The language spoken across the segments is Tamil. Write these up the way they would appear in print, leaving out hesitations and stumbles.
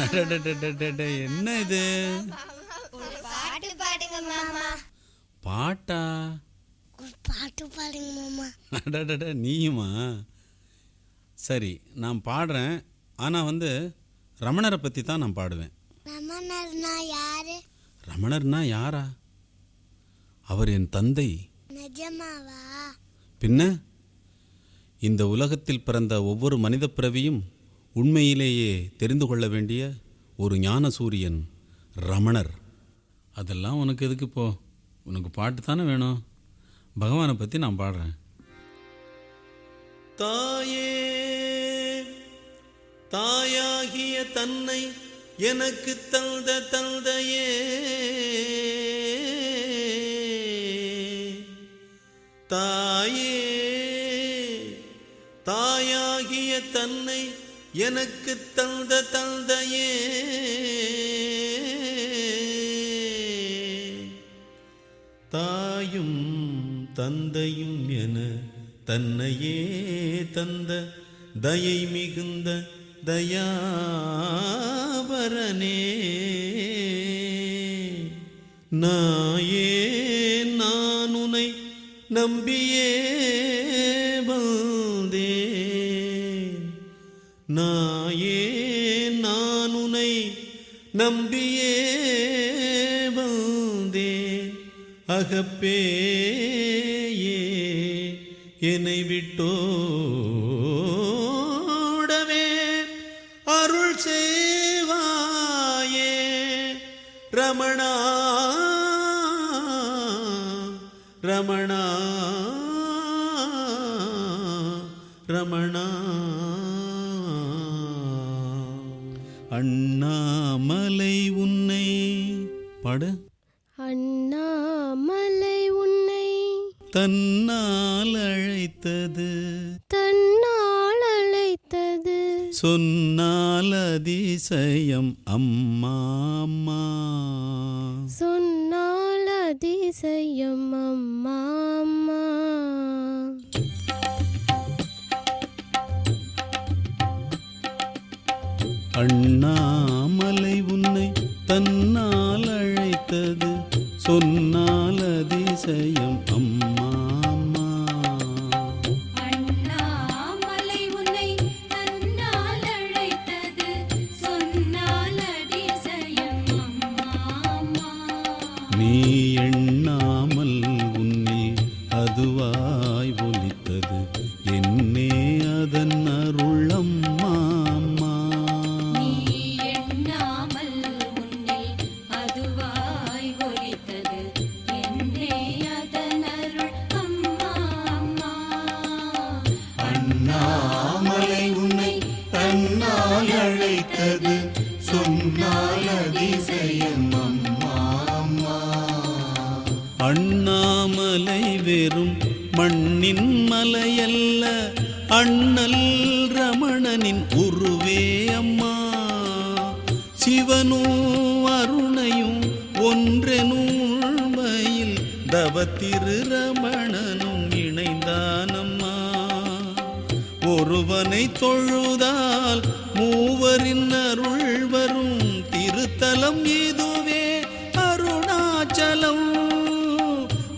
என்ன இது? பாட்டு பாடுங்க மாமா. பாட்டா? பாட்டு பாடுங்க மாமா. நீயுமா? சரி, நான் பாடுறேன். ஆனால் ரமணரை பற்றி தான் நான் பாடுவேன். ரமணர்னா யாரு? ரமணர்னா யாரா? அவர் என் தந்தை. நிஜமாவா? பின்ன இந்த உலகத்தில் பிறந்த ஒவ்வொரு மனித பிறவியும் உண்மையிலேயே தெரிந்து கொள்ள வேண்டிய ஒரு ஞான சூரியன் ரமணர். அதெல்லாம் உனக்கு எதுக்கு? இப்போ உனக்கு பாட்டு தானே வேணும். பகவானை பற்றி நான் பாடுறேன். தாயே, தாயாகிய தன்னை எனக்கு தந்த தந்தையே, தாயே, தாயாகிய தன்னை எனக்கு தந்த தந்தையே, தாயும் தந்தையும் என தன்னையே தந்த தயை மிகுந்த தயாபரனே, நாயே நான் உனை நம்பியே வந்தேன், நாயே நான் உனை நம்பியே வந்தேன், அகப்பேயே என்னை விட்டோடவே அருள் செய்வாயே ரமணா, ரமணா, ரமணா. அண்ணாமலை உன்னை பாடு. அண்ணாமலை உன்னை தன்னால் அழைத்தது, தன்னால் அழைத்தது, சொன்னால் அதிசயம் அம்மா அம்மா, சொன்னால் அதிசயம் அம்மா அம்மா. அண்ணாமலை உன்னை தன்னால் அழைத்தது, சொன்னால் அதிசயம் அம்மா அம்மா. அண்ணாமலை உன்னை தன்னால் அழைத்தது, சொன்னால் அதிசயம் அம்மா அம்மா. நீ எண்ணாமல் உன்னில் அதுவாய் ஒலித்தது, என்னே அதன் அருள் அம்மா அம்மா. நீ எண்ணாமல் உன்னில் அதுவாய் ஒலித்தது, என்னே அதன் அருள் அம்மா அம்மா. அண்ணாமலை உன்னை தன்னால் அழைத்தது, சொன்னால் அதிசயம் அம்மா அம்மா. அண்ணாமலை வெறும் மண்ணின் மலையல்ல, அண்ணல் ரமணனின் உருவே அம்மா. சிவனும் அருணையும் ஒன்றெனும் உண்மையில் தவத்திரு ரமணனும் இணைந்தானம்மா. ஒருவனை தொழுதால் மூவரின் அருள் வரும் திருத்தலம் இதுவே அருணாச்சலம்.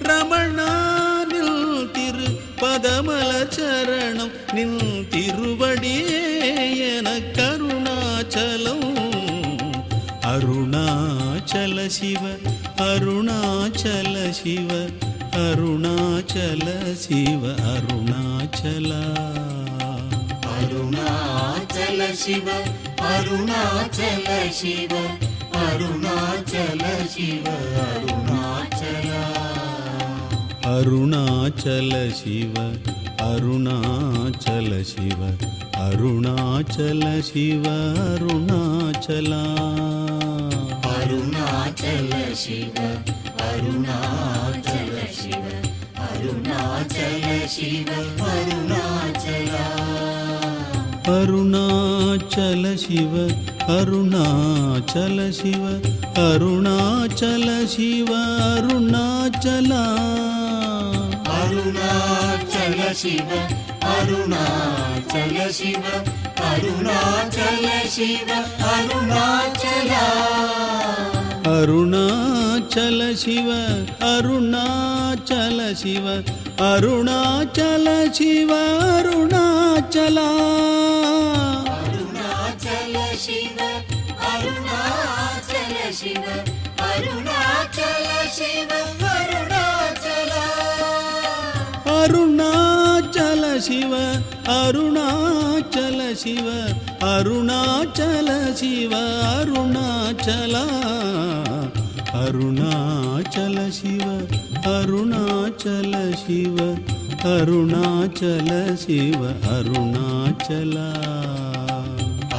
ரமணானில் திரு பதமல சரணம், நின் திருவடியே என கருணாச்சலம். அருணாச்சல சிவ, அருணாச்சல சிவ, அருணாச்சல சிவ, அருணாச்சலா. அருணாச்சல சிவ, அருணாச்சல சிவ, அருணாச்சல சிவ, அருணாச்சலா. அருணாச்சல சிவ, அருணாச்சல சிவ, அருணாச்சல சிவ, அருணாச்சலா. அருணாச்சல சிவ, அருணாச்சல சிவ, அருணாச்சல சிவ, அருணாச்சலா. அருணாச்சல சிவ, அருணாச்சல சிவ, அருணாச்சல சிவ, அருணாச்சலா. அருணாச்சல சிவ, அருணாச்சல சிவ, அருணாச்சல ಶಿವ ಅರುಣಾಚಲ ಅರುಣಾಚಲ ಶಿವ ಅರುಣಾಚಲ ಶಿವ ಅರುಣಾಚಲ ಶಿವ ಅರುಣಾಚಲ ಅರುಣಾಚಲ ಶಿವ ಅರುಣಾಚಲ ಶಿವ ಅರುಣಾಚಲ ಶಿವ ಅರುಣಾಚಲ ಅರುಣಾಚಲ ಶಿವ ಅರುಣಾಚಲ ಶಿವ ಅರುಣಾಚಲ ಶಿವ ಅರುಣಾಚಲ ಅರುಣಾಚಲ ಶಿವ ಅರುಣಾಚಲ ಶಿವ ಅರುಣಾಚಲ ಶಿವ ಅರುಣಾಚಲ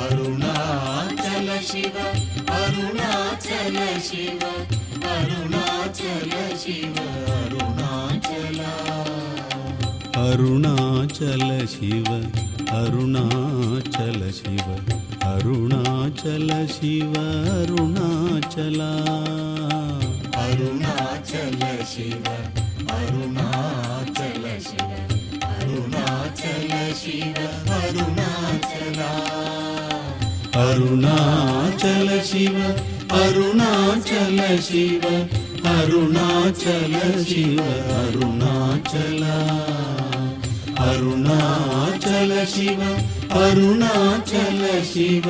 ಅರುಣಾಚಲ ಶಿವ ಅರುಣಾಚಲ ಶಿವ ಅರುಣಾಚಲ ಶಿವ ಅರುಣಾಚಲ ಅರುಣಾಚಲ ಶಿವ ಅರುಣಾಚಲ ಶಿವ ಅರುಣಾಚಲ ಶಿವ ಅರುಣಾಚಲ ಅರುಣಾಚಲ ಶಿವ ಅರುಣಾಚಲ ಶಿವ ಅರುಣಾಚಲ ಶಿವ ಅರುಣಾಚಲ ಅರುಣಾಚಲ ಶಿವ ಅರುಣಾಚಲ ಶಿವ ಅರುಣಾಚಲ ಶಿವ ಅರುಣಾಚಲ ಅರುಣಾಚಲ ಶಿವ ಅರುಣಾಚಲ ಶಿವ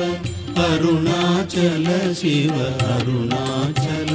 ಅರುಣಾಚಲ ಶಿವ ಅರುಣಾಚಲ